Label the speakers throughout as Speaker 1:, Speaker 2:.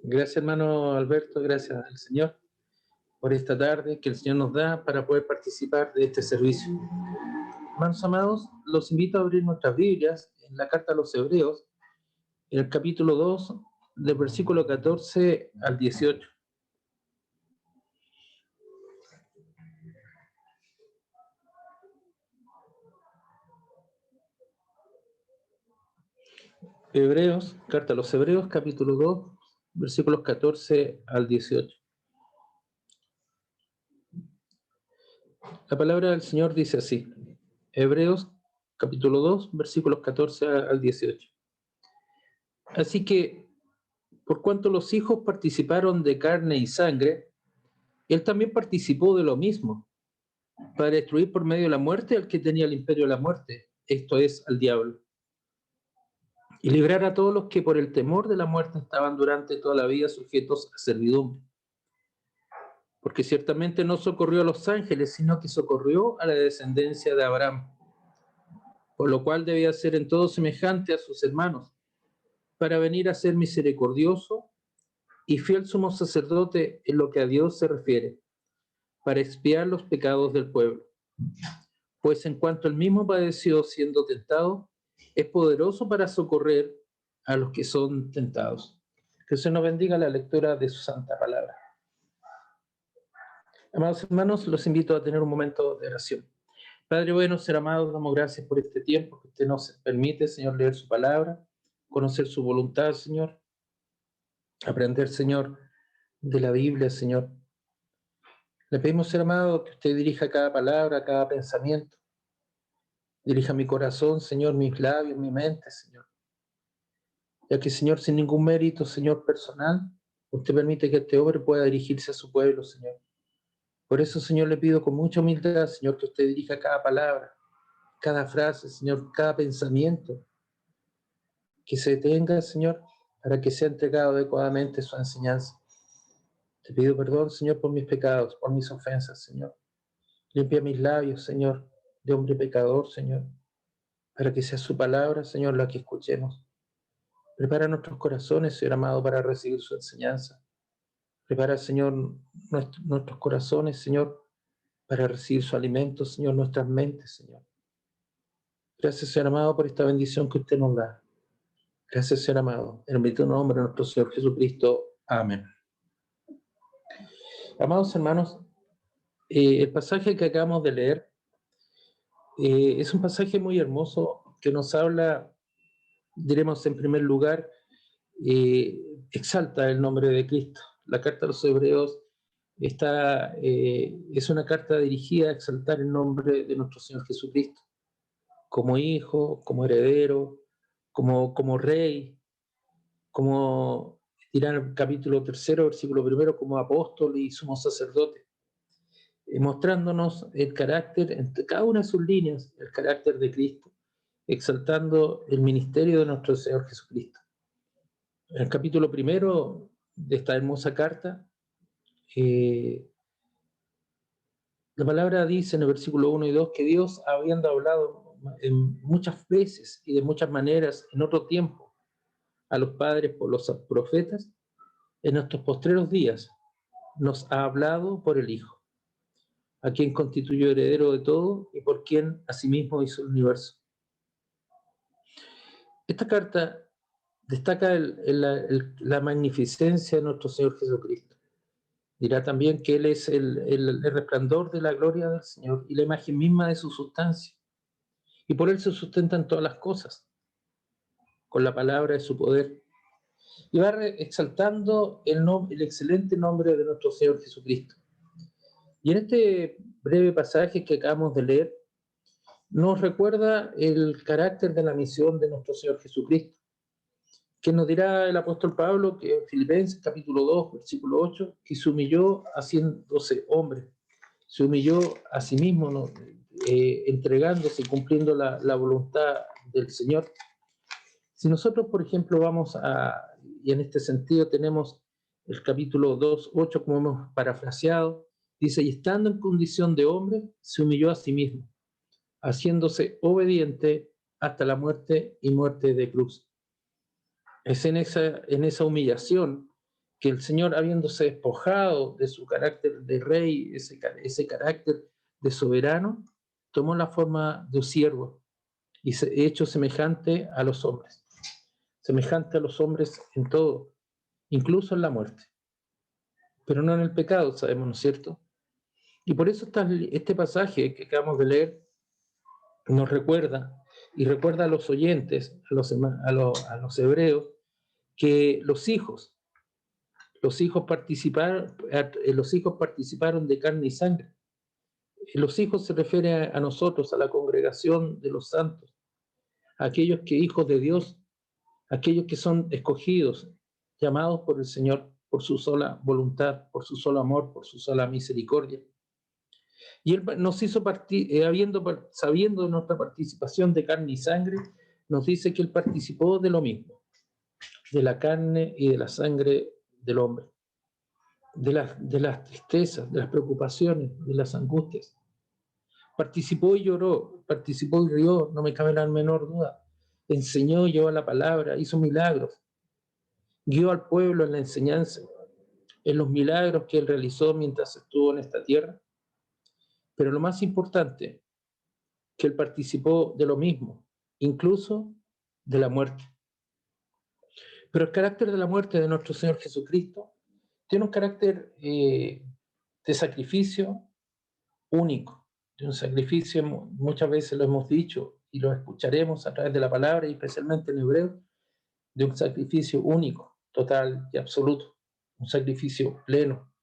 Speaker 1: Gracias, hermano Alberto, gracias al Señor por esta tarde que el Señor nos da para poder participar de este servicio. Hermanos amados, los invito a abrir nuestras Biblias en la carta a los Hebreos, en el capítulo 2, del versículo 14 al 18. Hebreos, carta a los Hebreos, capítulo 2, versículos 14 al 18. La palabra del Señor dice así, Hebreos, capítulo 2, versículos 14 al 18. Así que, por cuanto los hijos participaron de carne y sangre, él también participó de lo mismo, para destruir por medio de la muerte al que tenía el imperio de la muerte, esto es, al diablo, y librar a todos los que por el temor de la muerte estaban durante toda la vida sujetos a servidumbre. Porque ciertamente no socorrió a los ángeles, sino que socorrió a la descendencia de Abraham, por lo cual debía ser en todo semejante a sus hermanos, para venir a ser misericordioso y fiel sumo sacerdote en lo que a Dios se refiere, para expiar los pecados del pueblo. Pues en cuanto él mismo padeció siendo tentado, es poderoso para socorrer a los que son tentados. Que se nos bendiga la lectura de su santa palabra. Amados hermanos, los invito a tener un momento de oración. Padre bueno, ser amado, damos gracias por este tiempo que usted nos permite, Señor, leer su palabra, conocer su voluntad, Señor, aprender, Señor, de la Biblia, Señor. Le pedimos, ser amado, que usted dirija cada palabra, cada pensamiento. Dirija mi corazón, Señor, mis labios, mi mente, Señor. Ya que, Señor, sin ningún mérito, Señor, personal, usted permite que este hombre pueda dirigirse a su pueblo, Señor. Por eso, Señor, le pido con mucha humildad, Señor, que usted dirija cada palabra, cada frase, Señor, cada pensamiento, que se detenga, Señor, para que sea entregado adecuadamente su enseñanza. Te pido perdón, Señor, por mis pecados, por mis ofensas, Señor. Limpia mis labios, Señor, de hombre pecador, Señor, para que sea su palabra, Señor, la que escuchemos. Prepara nuestros corazones, Señor amado, para recibir su enseñanza. Prepara, Señor, nuestros corazones, Señor, para recibir su alimento, Señor, nuestras mentes, Señor. Gracias, Señor amado, por esta bendición que usted nos da. Gracias, Señor amado. En el bendito nombre de nuestro Señor Jesucristo. Amén. Amados hermanos, el pasaje que acabamos de leer es un pasaje muy hermoso que nos habla, diremos en primer lugar, exalta el nombre de Cristo. La carta a los Hebreos es una carta dirigida a exaltar el nombre de nuestro Señor Jesucristo, como hijo, como heredero, como rey, como dirá en el capítulo 3, versículo 1, como apóstol y sumo sacerdote, mostrándonos el carácter, entre cada una de sus líneas, el carácter de Cristo, exaltando el ministerio de nuestro Señor Jesucristo. En el capítulo 1 de esta hermosa carta, la palabra dice en el versículo 1 y 2 que Dios, habiendo hablado muchas veces y de muchas maneras en otro tiempo a los padres por los profetas, en nuestros postreros días nos ha hablado por el Hijo, a quien constituyó heredero de todo y por quien asimismo hizo el universo. Esta carta destaca la magnificencia de nuestro Señor Jesucristo. Dirá también que Él es el resplandor de la gloria del Señor y la imagen misma de su sustancia. Y por Él se sustentan todas las cosas, con la palabra de su poder. Y va exaltando el excelente nombre de nuestro Señor Jesucristo. Y en este breve pasaje que acabamos de leer, nos recuerda el carácter de la misión de nuestro Señor Jesucristo, que nos dirá el apóstol Pablo que en Filipenses capítulo 2, versículo 8, que se humilló haciéndose hombre, se humilló a sí mismo, ¿no? Entregándose y cumpliendo la voluntad del Señor. Si nosotros, por ejemplo, y en este sentido tenemos el capítulo 2, 8, como hemos parafraseado, dice, y estando en condición de hombre, se humilló a sí mismo, haciéndose obediente hasta la muerte y muerte de cruz. Es en esa humillación que el Señor, habiéndose despojado de su carácter de rey, ese carácter de soberano, tomó la forma de un siervo y se hecho semejante a los hombres en todo, incluso en la muerte, pero no en el pecado, sabemos, ¿no es cierto? Y por eso este pasaje que acabamos de leer nos recuerda, y recuerda a los oyentes, a los hebreos, que los hijos participaron de carne y sangre. Los hijos se refiere a nosotros, a la congregación de los santos, a aquellos que hijos de Dios, aquellos que son escogidos, llamados por el Señor, por su sola voluntad, por su solo amor, por su sola misericordia. Y Él nos hizo sabiendo de nuestra participación de carne y sangre, nos dice que Él participó de lo mismo, de la carne y de la sangre del hombre, de las tristezas, de las preocupaciones, de las angustias. Participó y lloró, participó y rió, no me cabe la menor duda. Enseñó, llevó la palabra, hizo milagros, guió al pueblo en la enseñanza, en los milagros que Él realizó mientras estuvo en esta tierra. Pero lo más importante, que Él participó de lo mismo, incluso de la muerte. Pero el carácter de la muerte de nuestro Señor Jesucristo tiene un carácter de sacrificio único, de un sacrificio, muchas veces lo hemos dicho y lo escucharemos a través de la palabra, y especialmente en hebreo, de un sacrificio único, total y absoluto, un sacrificio pleno,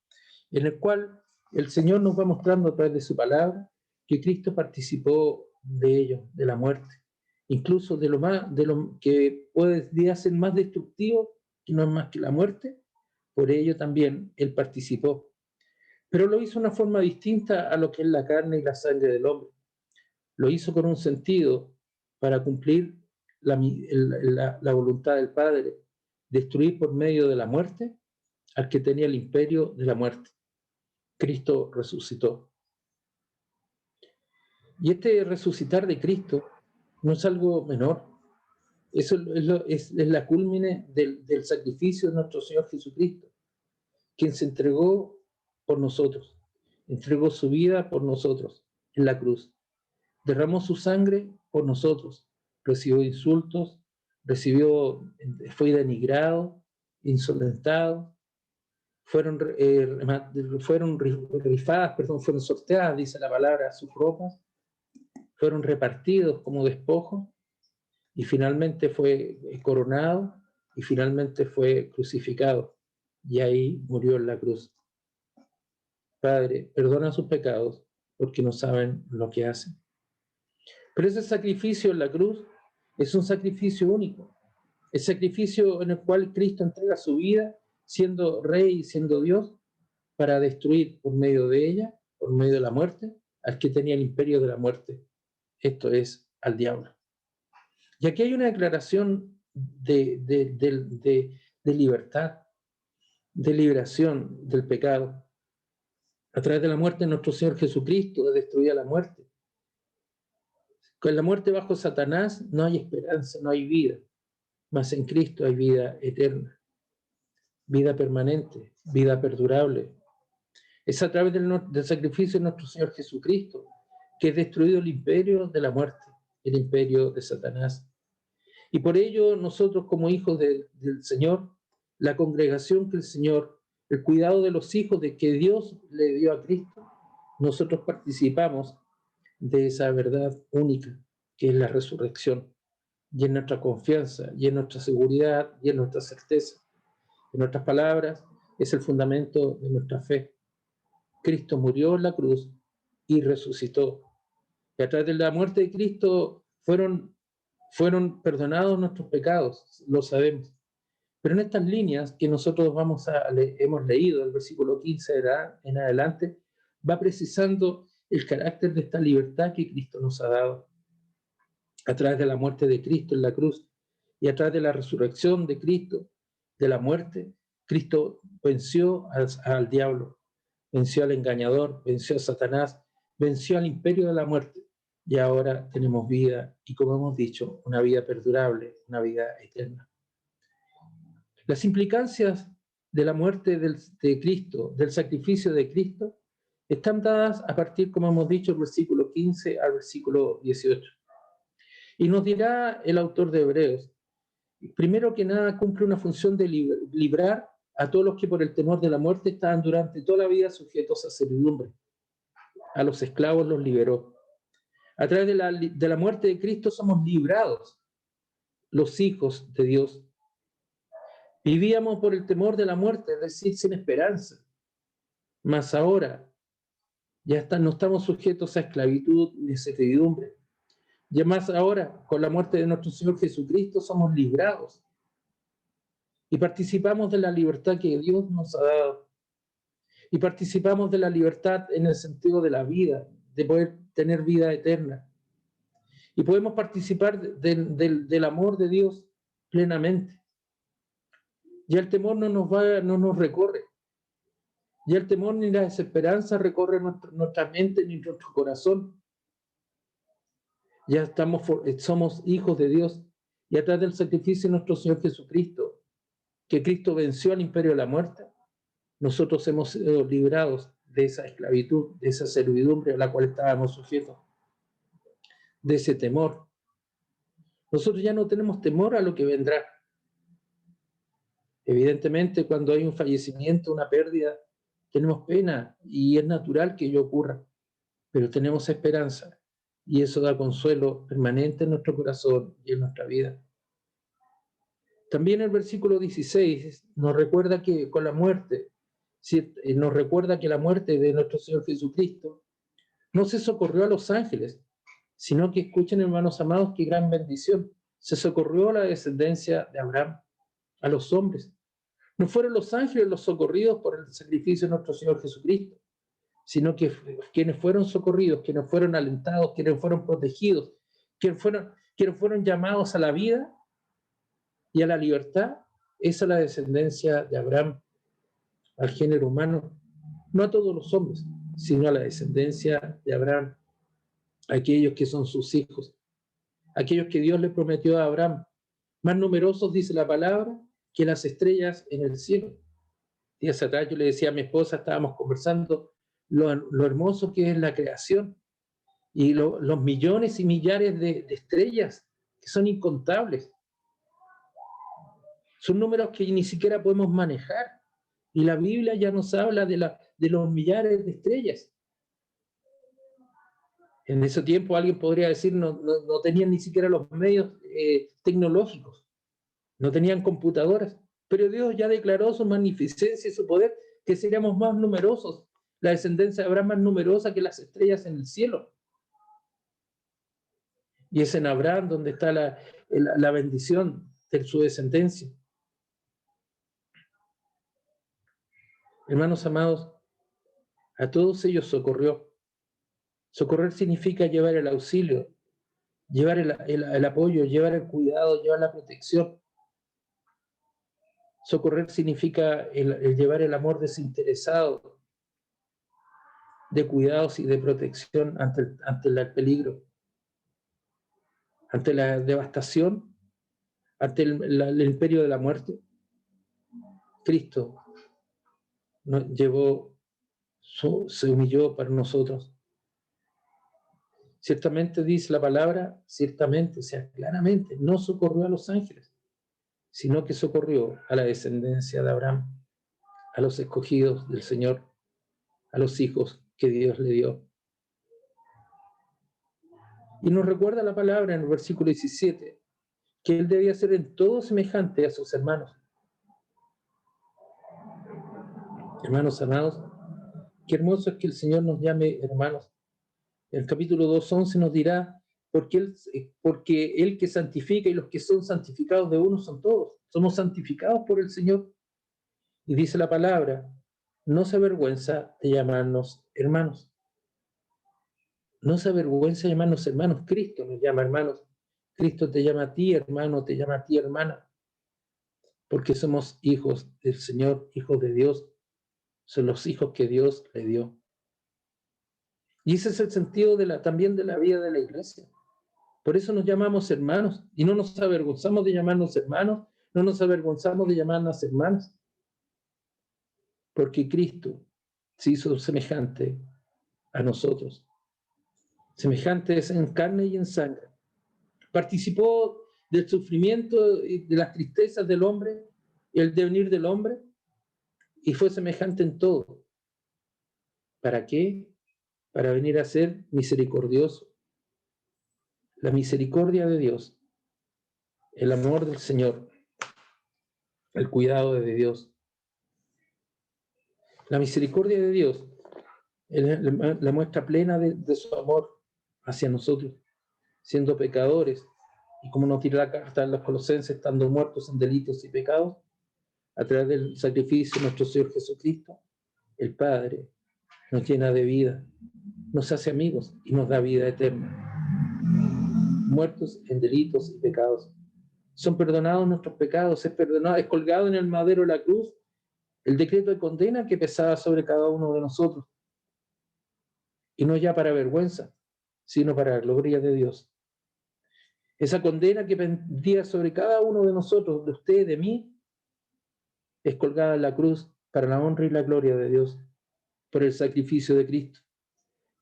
Speaker 1: en el cual el Señor nos va mostrando a través de su palabra que Cristo participó de ello, de la muerte, incluso de lo que puede ser más destructivo, que no es más que la muerte. Por ello también Él participó, pero lo hizo de una forma distinta a lo que es la carne y la sangre del hombre. Lo hizo con un sentido para cumplir la voluntad del Padre, destruir por medio de la muerte al que tenía el imperio de la muerte. Cristo resucitó. Y este resucitar de Cristo no es algo menor. Eso es la culmine del sacrificio de nuestro Señor Jesucristo, quien se entregó por nosotros, entregó su vida por nosotros en la cruz, derramó su sangre por nosotros, recibió insultos, fue denigrado, insolentado, fueron sorteadas, dice la palabra, sus ropas, fueron repartidos como despojo, y finalmente fue coronado, y finalmente fue crucificado, y ahí murió en la cruz. Padre, perdona sus pecados, porque no saben lo que hacen. Pero ese sacrificio en la cruz es un sacrificio único, el sacrificio en el cual Cristo entrega su vida, siendo Rey y siendo Dios, para destruir por medio de ella, por medio de la muerte, al que tenía el imperio de la muerte, esto es, al diablo. Y aquí hay una declaración de libertad, de liberación del pecado. A través de la muerte de nuestro Señor Jesucristo, destruía la muerte. Con la muerte bajo Satanás no hay esperanza, no hay vida, mas en Cristo hay vida eterna, vida permanente, vida perdurable. Es a través del sacrificio de nuestro Señor Jesucristo que es destruido el imperio de la muerte, el imperio de Satanás. Y por ello nosotros, como hijos del Señor, la congregación que el Señor, el cuidado de los hijos de que Dios le dio a Cristo, nosotros participamos de esa verdad única que es la resurrección, y en nuestra confianza, y en nuestra seguridad, y en nuestra certeza. En otras palabras, es el fundamento de nuestra fe. Cristo murió en la cruz y resucitó. Y a través de la muerte de Cristo fueron perdonados nuestros pecados, lo sabemos. Pero en estas líneas que nosotros hemos leído, el versículo 15 en adelante, va precisando el carácter de esta libertad que Cristo nos ha dado. A través de la muerte de Cristo en la cruz y a través de la resurrección de Cristo, de la muerte, Cristo venció al diablo, venció al engañador, venció a Satanás, venció al imperio de la muerte, y ahora tenemos vida, y como hemos dicho, una vida perdurable, una vida eterna. Las implicancias de la muerte de Cristo, del sacrificio de Cristo, están dadas a partir, como hemos dicho, del versículo 15 al versículo 18. Y nos dirá el autor de Hebreos, primero que nada cumple una función de librar a todos los que por el temor de la muerte estaban durante toda la vida sujetos a servidumbre. A los esclavos los liberó. A través de la muerte de Cristo somos librados, los hijos de Dios. Vivíamos por el temor de la muerte, es decir, sin esperanza. Mas ahora no estamos sujetos a esclavitud ni servidumbre. Y más ahora, con la muerte de nuestro Señor Jesucristo, somos librados. Y participamos de la libertad que Dios nos ha dado. Y participamos de la libertad en el sentido de la vida, de poder tener vida eterna. Y podemos participar del amor de Dios plenamente. Ya el temor no nos recorre. Ya el temor ni la desesperanza recorre nuestra mente ni nuestro corazón. Ya somos hijos de Dios. Y a través del sacrificio de nuestro Señor Jesucristo, que Cristo venció al imperio de la muerte, nosotros hemos sido librados de esa esclavitud, de esa servidumbre a la cual estábamos sujetos, de ese temor. Nosotros ya no tenemos temor a lo que vendrá. Evidentemente, cuando hay un fallecimiento, una pérdida, tenemos pena y es natural que ello ocurra, pero tenemos esperanza y eso da consuelo permanente en nuestro corazón y en nuestra vida. También el versículo 16 nos recuerda que con la muerte, nos recuerda que la muerte de nuestro Señor Jesucristo no se socorrió a los ángeles, sino que, escuchen, hermanos amados, qué gran bendición, se socorrió a la descendencia de Abraham, a los hombres. No fueron los ángeles los socorridos por el sacrificio de nuestro Señor Jesucristo, sino que quienes fueron socorridos, quienes fueron alentados, quienes fueron protegidos, quienes fueron llamados a la vida y a la libertad, esa es la descendencia de Abraham, al género humano, no a todos los hombres, sino a la descendencia de Abraham, aquellos que son sus hijos, aquellos que Dios le prometió a Abraham, más numerosos, dice la palabra, que las estrellas en el cielo. Días atrás yo le decía a mi esposa, estábamos conversando lo hermoso que es la creación y los millones y millares de estrellas que son incontables. Son números que ni siquiera podemos manejar. Y la Biblia ya nos habla de los millares de estrellas. En ese tiempo alguien podría decir no tenían ni siquiera los medios tecnológicos, no tenían computadoras, pero Dios ya declaró su magnificencia y su poder, que seríamos más numerosos, la descendencia de Abraham más numerosa que las estrellas en el cielo. Y es en Abraham donde está la bendición de su descendencia. Hermanos amados, a todos ellos socorrió. Socorrer significa llevar el auxilio, llevar el apoyo, llevar el cuidado, llevar la protección. Socorrer significa el llevar el amor desinteresado, de cuidados y de protección ante el peligro, ante la devastación, ante el imperio de la muerte. Cristo se humilló para nosotros. Ciertamente dice la palabra, ciertamente, o sea, claramente, no socorrió a los ángeles, sino que socorrió a la descendencia de Abraham, a los escogidos del Señor, a los hijos que Dios le dio. Y nos recuerda la palabra en el versículo 17, que él debía ser en todo semejante a sus hermanos. Hermanos amados, qué hermoso es que el Señor nos llame hermanos. El capítulo 2:11 nos dirá, porque él que santifica y los que son santificados de uno son todos. Somos santificados por el Señor. Y dice la palabra, no se avergüenza de llamarnos hermanos. No se avergüenza de llamarnos hermanos. Cristo nos llama hermanos. Cristo te llama a ti, hermano, te llama a ti, hermana. Porque somos hijos del Señor, hijos de Dios. Son los hijos que Dios le dio. Y ese es el sentido también de la vida de la iglesia. Por eso nos llamamos hermanos y no nos avergonzamos de llamarnos hermanos, no nos avergonzamos de llamarnos hermanas. porque Cristo se hizo semejante a nosotros, semejantes en carne y en sangre. Participó del sufrimiento y de las tristezas del hombre y el devenir del hombre, y fue semejante en todo. ¿Para qué? Para venir a ser misericordioso. La misericordia de Dios, el amor del Señor, el cuidado de Dios. La misericordia de Dios es la muestra plena de su amor hacia nosotros, siendo pecadores, y como nos tira la carta en los Colosenses, estando muertos en delitos y pecados, a través del sacrificio de nuestro Señor Jesucristo, el Padre nos llena de vida, nos hace amigos y nos da vida eterna. Muertos en delitos y pecados. Son perdonados nuestros pecados, es colgado en el madero de la cruz el decreto de condena que pesaba sobre cada uno de nosotros. Y no ya para vergüenza, sino para la gloria de Dios. Esa condena que pendía sobre cada uno de nosotros, de usted, de mí, es colgada en la cruz para la honra y la gloria de Dios, por el sacrificio de Cristo.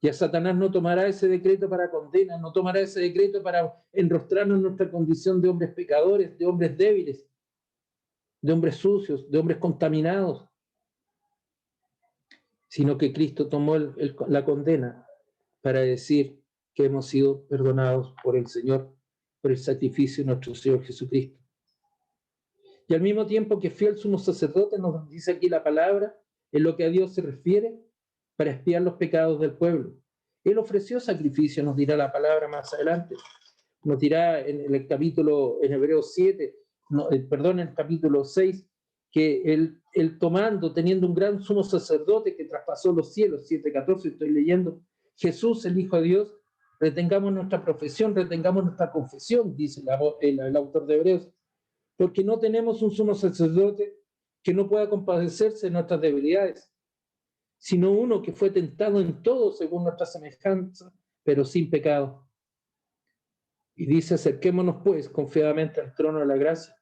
Speaker 1: Y a Satanás no tomará ese decreto para condena, no tomará ese decreto para enrostrarnos en nuestra condición de hombres pecadores, de hombres débiles, de hombres sucios, de hombres contaminados, sino que Cristo tomó la condena para decir que hemos sido perdonados por el Señor, por el sacrificio de nuestro Señor Jesucristo. Y al mismo tiempo que fiel sumo sacerdote, nos dice aquí la palabra, en lo que a Dios se refiere, para expiar los pecados del pueblo. Él ofreció sacrificio, nos dirá la palabra más adelante. Nos dirá en el capítulo, en Hebreos 7, en el capítulo 6, que él tomando, teniendo un gran sumo sacerdote que traspasó los cielos, 7:14, estoy leyendo, Jesús, el Hijo de Dios, retengamos nuestra profesión, retengamos nuestra confesión, dice el autor de Hebreos, porque no tenemos un sumo sacerdote que no pueda compadecerse de nuestras debilidades, sino uno que fue tentado en todo según nuestra semejanza, pero sin pecado. Y dice, acerquémonos pues confiadamente al trono de la gracia,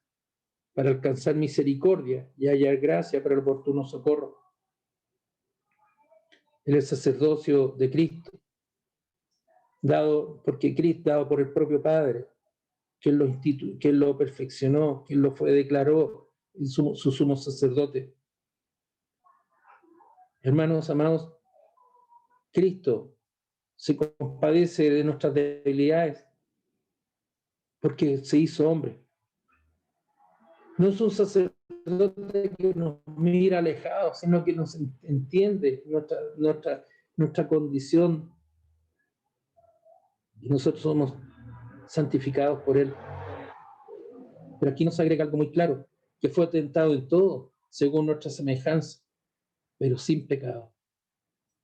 Speaker 1: para alcanzar misericordia y hallar gracia para el oportuno socorro. El sacerdocio de Cristo, dado por el propio Padre, que él lo perfeccionó, que él lo declaró su sumo sacerdote. Hermanos amados, Cristo se compadece de nuestras debilidades porque se hizo hombre. No es un sacerdote que nos mira alejado, sino que nos entiende nuestra condición. Y nosotros somos santificados por él. Pero aquí nos agrega algo muy claro, que fue tentado en todo, según nuestra semejanza, pero sin pecado.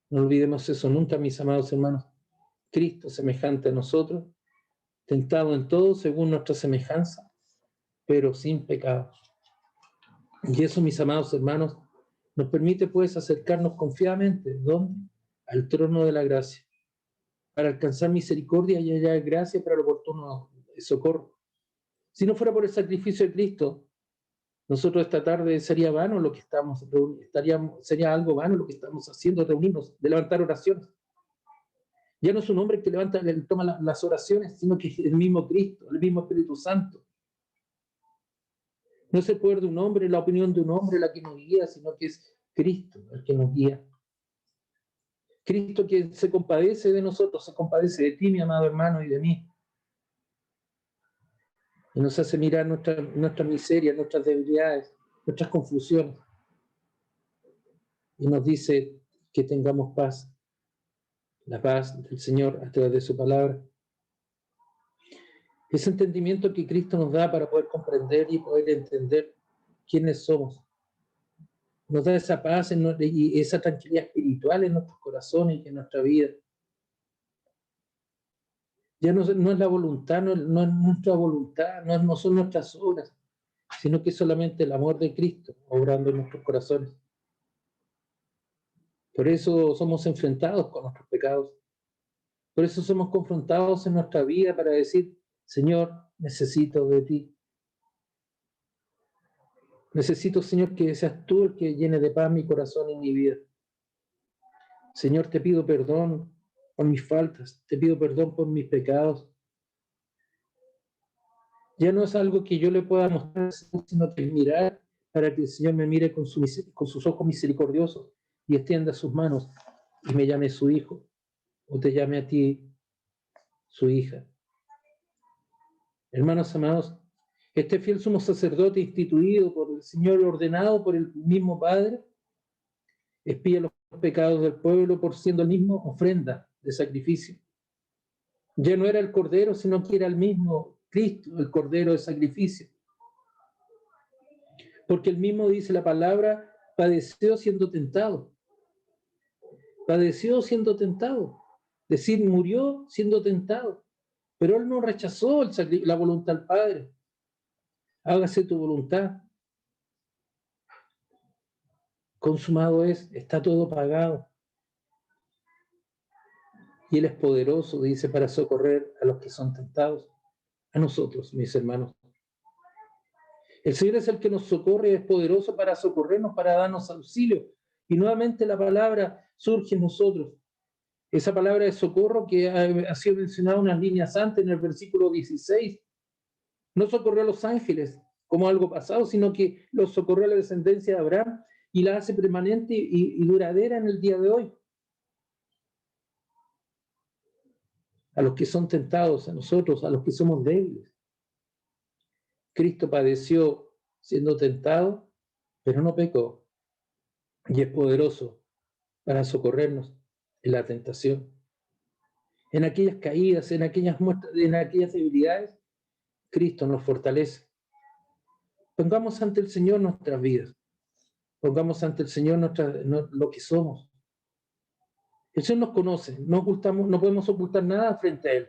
Speaker 1: No olvidemos eso nunca, mis amados hermanos. Cristo semejante a nosotros, tentado en todo según nuestra semejanza, pero sin pecado. Y eso, mis amados hermanos, nos permite pues acercarnos confiadamente, ¿dónde? Al trono de la gracia, para alcanzar misericordia y hallar gracia para el oportuno socorro. Si no fuera por el sacrificio de Cristo, nosotros esta tarde sería vano lo que sería algo vano lo que estamos haciendo, reunirnos, de levantar oraciones. Ya no es un hombre que toma las oraciones, sino que es el mismo Cristo, el mismo Espíritu Santo. No es el poder de un hombre, la opinión de un hombre la que nos guía, sino que es Cristo el que nos guía. Cristo que se compadece de nosotros, se compadece de ti, mi amado hermano, y de mí. Y nos hace mirar nuestra miseria, nuestras debilidades, nuestras confusiones. Y nos dice que tengamos paz, la paz del Señor a través de su palabra. Ese entendimiento que Cristo nos da para poder comprender y poder entender quiénes somos. Nos da esa paz y esa tranquilidad espiritual en nuestros corazones y en nuestra vida. Ya no es la voluntad, no es nuestra voluntad, no son nuestras obras, sino que es solamente el amor de Cristo obrando en nuestros corazones. Por eso somos enfrentados con nuestros pecados. Por eso somos confrontados en nuestra vida para decir, Señor, necesito de ti. Necesito, Señor, que seas tú el que llene de paz mi corazón y mi vida. Señor, te pido perdón por mis faltas, te pido perdón por mis pecados. Ya no es algo que yo le pueda mostrar, sino que mirar para que el Señor me mire con sus ojos misericordiosos y extienda sus manos y me llame su hijo, o te llame a ti su hija. Hermanos amados, este fiel sumo sacerdote instituido por el Señor, ordenado por el mismo Padre, expía los pecados del pueblo por siendo el mismo ofrenda de sacrificio. Ya no era el Cordero, sino que era el mismo Cristo, el Cordero de sacrificio. Porque el mismo, dice la palabra, padeció siendo tentado. Padeció siendo tentado. Es decir, murió siendo tentado. Pero él no rechazó la voluntad del Padre. Hágase tu voluntad. Consumado es, está todo pagado. Y Él es poderoso, dice, para socorrer a los que son tentados, a nosotros, mis hermanos. El Señor es el que nos socorre y es poderoso para socorrernos, para darnos auxilio. Y nuevamente la palabra surge en nosotros. Esa palabra de socorro que ha sido mencionada unas líneas antes en el versículo 16. No socorrió a los ángeles como algo pasado, sino que los socorrió a la descendencia de Abraham y la hace permanente y duradera en el día de hoy. A los que son tentados, a nosotros, a los que somos débiles. Cristo padeció siendo tentado, pero no pecó. Y es poderoso para socorrernos en la tentación. En aquellas caídas, en aquellas debilidades, Cristo nos fortalece. Pongamos ante el Señor nuestras vidas. Pongamos ante el Señor lo que somos. El Señor nos conoce, no podemos ocultar nada frente a Él.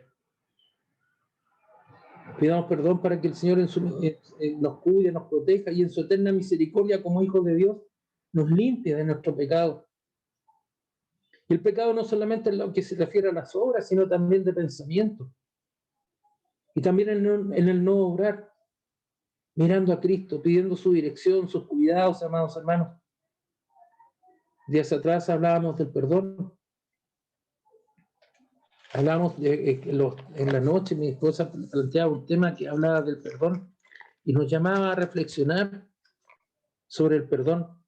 Speaker 1: Pidamos perdón para que el Señor nos cuide, nos proteja y en su eterna misericordia como hijos de Dios nos limpie de nuestro pecado. Y el pecado no solamente es lo que se refiere a las obras, sino también de pensamiento. Y también en el no obrar, mirando a Cristo, pidiendo su dirección, sus cuidados, amados hermanos. Días atrás hablábamos del perdón. Hablábamos en la noche, mi esposa planteaba un tema que hablaba del perdón y nos llamaba a reflexionar sobre el perdón.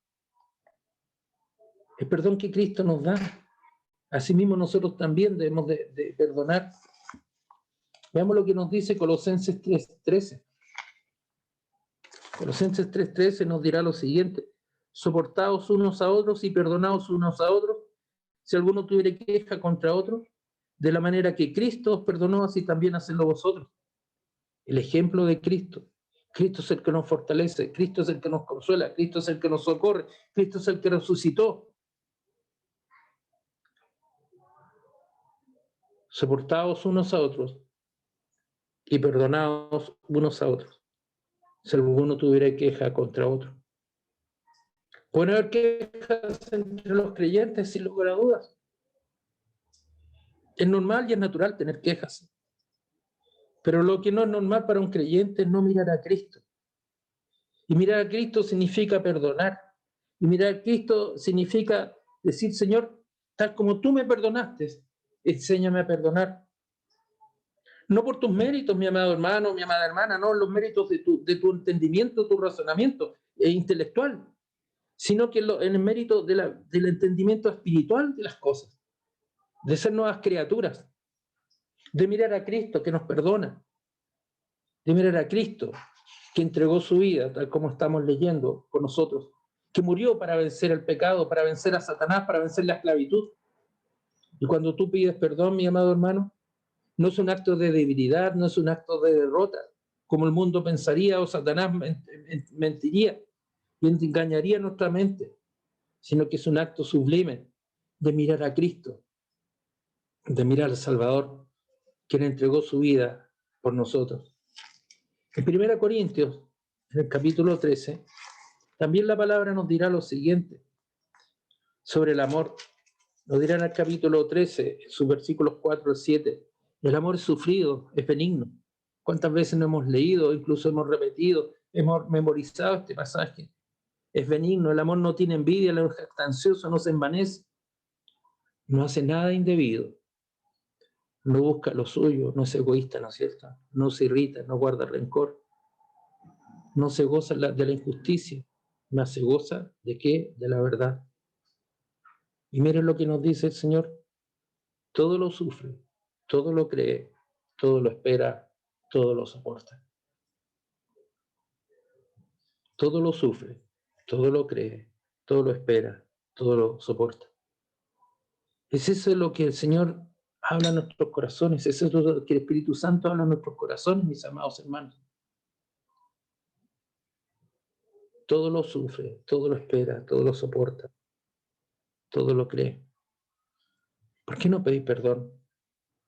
Speaker 1: El perdón que Cristo nos da. Asimismo nosotros también debemos de perdonar. Veamos lo que nos dice Colosenses 3:13. Colosenses 3:13 nos dirá lo siguiente: soportaos unos a otros y perdonaos unos a otros, si alguno tuviere queja contra otro, de la manera que Cristo os perdonó, así también hacedlo vosotros. El ejemplo de Cristo. Cristo es el que nos fortalece, Cristo es el que nos consuela, Cristo es el que nos socorre, Cristo es el que resucitó. Soportaos unos a otros y perdonaos unos a otros, si alguno tuviera queja contra otro. Pueden haber quejas entre los creyentes, sin lugar a dudas. Es normal y es natural tener quejas. Pero lo que no es normal para un creyente es no mirar a Cristo. Y mirar a Cristo significa perdonar. Y mirar a Cristo significa decir: Señor, tal como tú me perdonaste, enséñame a perdonar. No por tus méritos, mi amado hermano, mi amada hermana, no los méritos de tu entendimiento, tu razonamiento intelectual, sino que en el mérito del entendimiento espiritual de las cosas, de ser nuevas criaturas, de mirar a Cristo que nos perdona, de mirar a Cristo que entregó su vida, tal como estamos leyendo con nosotros, que murió para vencer el pecado, para vencer a Satanás, para vencer la esclavitud. Y cuando tú pides perdón, mi amado hermano, no es un acto de debilidad, no es un acto de derrota, como el mundo pensaría o Satanás mentiría y engañaría nuestra mente, sino que es un acto sublime de mirar a Cristo, de mirar al Salvador, quien entregó su vida por nosotros. En 1 Corintios, en el capítulo 13, también la palabra nos dirá lo siguiente sobre el amor. Nos dirá en el capítulo 13, en sus versículos 4 al 7, el amor es sufrido, es benigno. ¿Cuántas veces no hemos leído, incluso hemos repetido, hemos memorizado este pasaje? es benigno, el amor no tiene envidia, el amor es jactancioso, no se envanece, no hace nada indebido, no busca lo suyo, no es egoísta, ¿no es cierto? No se irrita, no guarda rencor, no se goza de la injusticia, más se goza ¿de qué? De la verdad. Y miren lo que nos dice el Señor: todo lo sufre, todo lo cree, todo lo espera, todo lo soporta. Todo lo sufre, todo lo cree, todo lo espera, todo lo soporta. Es eso lo que el Señor habla en nuestros corazones, es eso lo que el Espíritu Santo habla en nuestros corazones, mis amados hermanos. Todo lo sufre, todo lo espera, todo lo soporta, todo lo cree. ¿Por qué no pedir perdón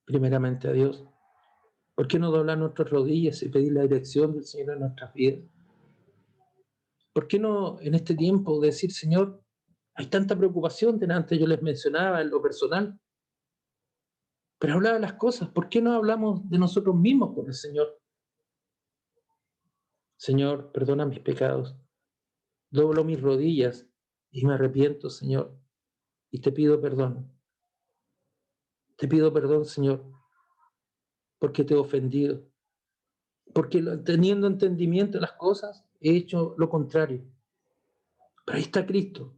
Speaker 1: primeramente a Dios? ¿Por qué no doblar nuestras rodillas y pedir la dirección del Señor en nuestras vidas? ¿Por qué no en este tiempo decir, Señor, hay tanta preocupación delante? Yo les mencionaba en lo personal, pero hablaba de las cosas. ¿Por qué no hablamos de nosotros mismos con el Señor? Señor, perdona mis pecados. Doblo mis rodillas y me arrepiento, Señor, y te pido perdón. Te pido perdón, Señor, porque te he ofendido, porque teniendo entendimiento de las cosas he hecho lo contrario. Pero ahí está Cristo,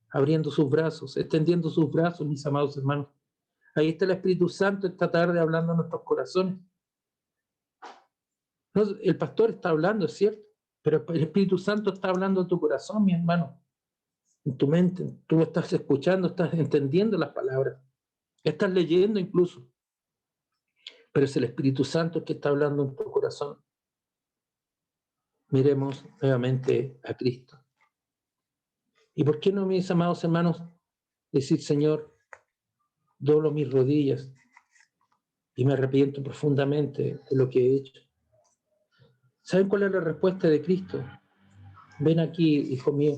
Speaker 1: abriendo sus brazos, extendiendo sus brazos, mis amados hermanos. Ahí está el Espíritu Santo esta tarde hablando a nuestros corazones. No, el pastor está hablando, es cierto, pero el Espíritu Santo está hablando a tu corazón, mi hermano, en tu mente. Tú lo estás escuchando, estás entendiendo las palabras, estás leyendo incluso, pero es el Espíritu Santo el que está hablando en tu corazón. Miremos nuevamente a Cristo. ¿Y por qué no, mis amados hermanos, decir, Señor, doblo mis rodillas y me arrepiento profundamente de lo que he hecho? ¿Saben cuál es la respuesta de Cristo? Ven aquí, hijo mío.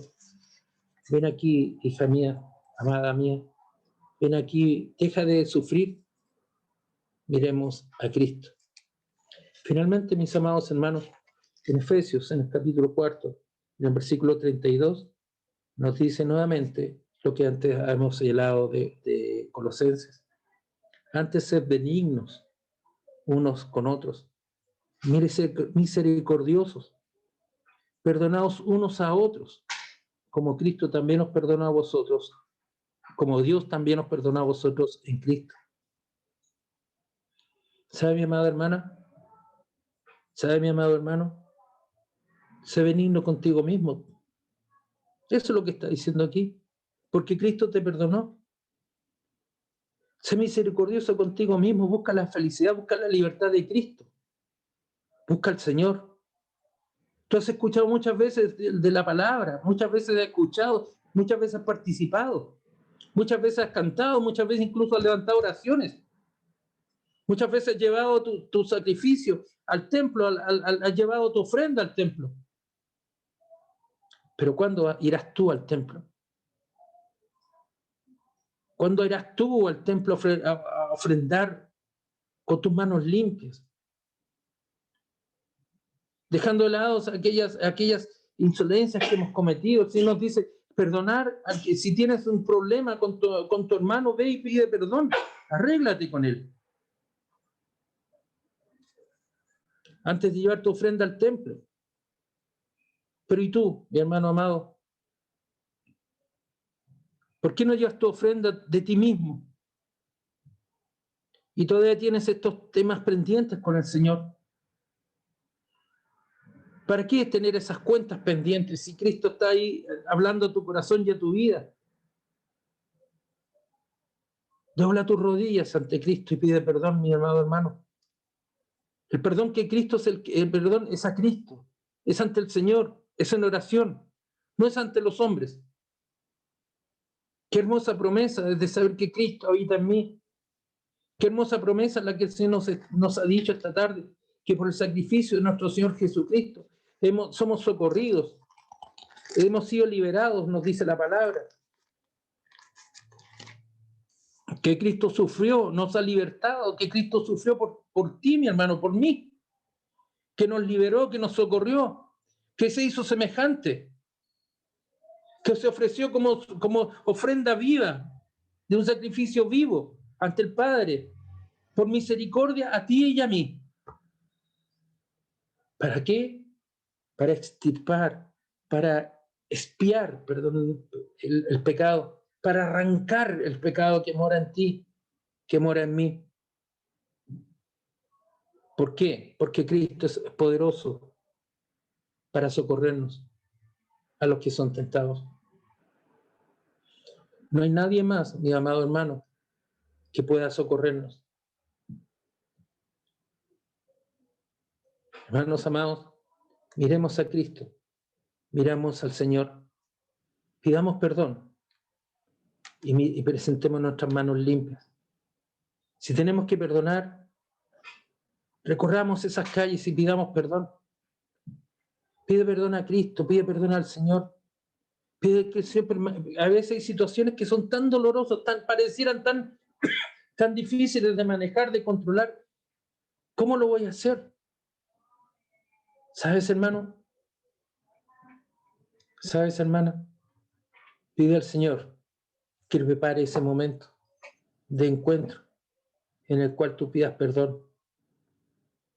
Speaker 1: Ven aquí, hija mía, amada mía. Ven aquí, deja de sufrir. Miremos a Cristo. Finalmente, mis amados hermanos, en Efesios, en el capítulo 4, en el versículo 32, nos dice nuevamente lo que antes hemos señalado de Colosenses. Antes sed benignos unos con otros, misericordiosos, perdonaos unos a otros, como Cristo también os perdonó a vosotros, como Dios también os perdonó a vosotros en Cristo. ¿Sabe, mi amada hermana? ¿Sabe, mi amado hermano? Sé benigno contigo mismo. Eso es lo que está diciendo aquí. Porque Cristo te perdonó. Sé misericordioso contigo mismo. Busca la felicidad, busca la libertad de Cristo. Busca al Señor. Tú has escuchado muchas veces de la palabra, muchas veces has escuchado, muchas veces has participado, muchas veces has cantado, muchas veces incluso has levantado oraciones. Muchas veces has llevado tu sacrificio al templo, has llevado tu ofrenda al templo. Pero ¿cuándo irás tú al templo? ¿Cuándo irás tú al templo a ofrendar con tus manos limpias? Dejando de lado aquellas insolencias que hemos cometido. Si nos dice perdonar, si tienes un problema con tu hermano, ve y pide perdón, arréglate con él. Antes de llevar tu ofrenda al templo. Pero ¿y tú, mi hermano amado? ¿Por qué no llevas tu ofrenda de ti mismo? Y todavía tienes estos temas pendientes con el Señor. ¿Para qué tener esas cuentas pendientes si Cristo está ahí hablando a tu corazón y a tu vida? Dobla tus rodillas ante Cristo y pide perdón, mi amado hermano. El perdón que Cristo es el perdón es a Cristo, es ante el Señor, es en oración, no es ante los hombres. Qué hermosa promesa de saber que Cristo habita en mí. Qué hermosa promesa la que el Señor nos ha dicho esta tarde, que por el sacrificio de nuestro Señor Jesucristo somos socorridos, hemos sido liberados, nos dice la palabra. Que Cristo sufrió, nos ha libertado, que Cristo sufrió por ti, mi hermano, por mí, que nos liberó, que nos socorrió, que se hizo semejante. que se ofreció como ofrenda viva, de un sacrificio vivo ante el Padre, por misericordia a ti y a mí. ¿Para qué? Para extirpar, para expiar, perdón, el pecado, para arrancar el pecado que mora en ti, que mora en mí. ¿Por qué? Porque Cristo es poderoso para socorrernos a los que son tentados. No hay nadie más, mi amado hermano, que pueda socorrernos. Hermanos amados, miremos a Cristo, miramos al Señor, pidamos perdón y presentemos nuestras manos limpias. Si tenemos que perdonar, recorramos esas calles y pidamos perdón. Pide perdón a Cristo, pide perdón al Señor. Pide que siempre, a veces hay situaciones que son tan dolorosas, parecieran tan difíciles de manejar, de controlar. ¿Cómo lo voy a hacer? ¿Sabes, hermano? ¿Sabes, hermana? Pide al Señor que prepare ese momento de encuentro en el cual tú pidas perdón.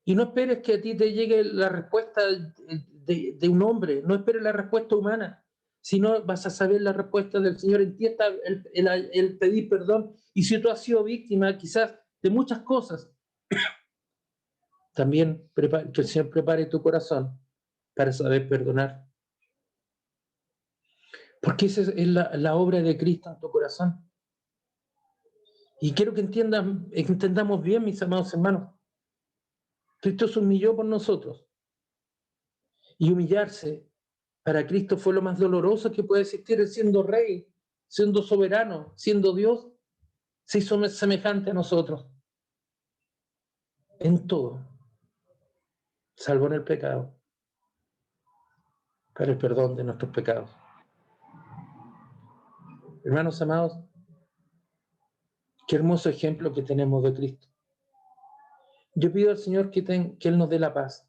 Speaker 1: Y no esperes que a ti te llegue la respuesta de un hombre, no esperes la respuesta humana, sino vas a saber la respuesta del Señor. En ti está el pedir perdón. Y si tú has sido víctima quizás de muchas cosas, también que el Señor prepare tu corazón para saber perdonar. Porque esa es la obra de Cristo en tu corazón. Y quiero que entendamos bien, mis amados hermanos. Cristo se humilló por nosotros. Y humillarse para Cristo fue lo más doloroso que puede existir, siendo rey, siendo soberano, siendo Dios, se hizo semejante a nosotros. En todo, salvo en el pecado, para el perdón de nuestros pecados. Hermanos amados, qué hermoso ejemplo que tenemos de Cristo. Yo pido al Señor que Él nos dé la paz,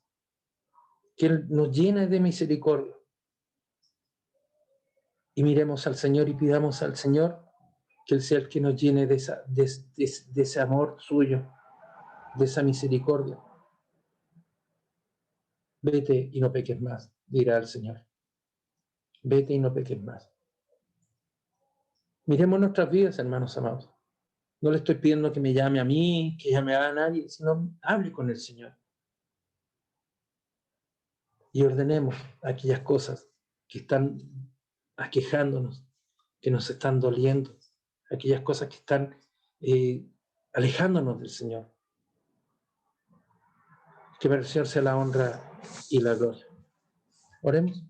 Speaker 1: que Él nos llene de misericordia. Y miremos al Señor y pidamos al Señor que Él sea el que nos llene de ese amor suyo, de esa misericordia. Vete y no peques más, dirá el Señor. Vete y no peques más. Miremos nuestras vidas, hermanos amados. No le estoy pidiendo que me llame a mí, que llame a nadie, sino hable con el Señor. Y ordenemos aquellas cosas que están aquejándonos, que nos están doliendo, aquellas cosas que están alejándonos del Señor. Que para el Señor sea la honra y la gloria. Oremos.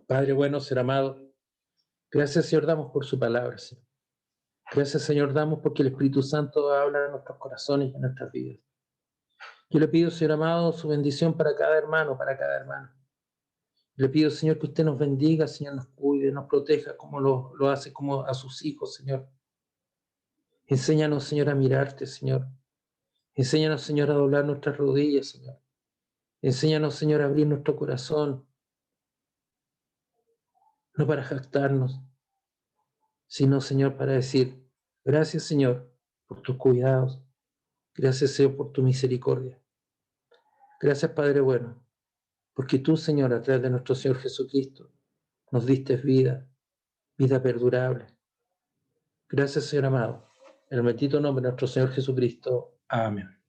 Speaker 1: Padre bueno, ser amado, gracias, Señor, damos por su palabra, Señor. Gracias, Señor, damos porque el Espíritu Santo habla en nuestros corazones y en nuestras vidas. Yo le pido, Señor amado, su bendición para cada hermano, para cada hermana. Le pido, Señor, que usted nos bendiga, Señor, nos cuide, nos proteja, como lo hace como a sus hijos, Señor. Enséñanos, Señor, a mirarte, Señor. Enséñanos, Señor, a doblar nuestras rodillas, Señor. Enséñanos, Señor, a abrir nuestro corazón, no para jactarnos, sino, Señor, para decir, gracias, Señor, por tus cuidados. Gracias, Señor, por tu misericordia. Gracias, Padre bueno, porque tú, Señor, a través de nuestro Señor Jesucristo, nos diste vida, vida perdurable. Gracias, Señor amado. En el bendito nombre de nuestro Señor Jesucristo. Amén.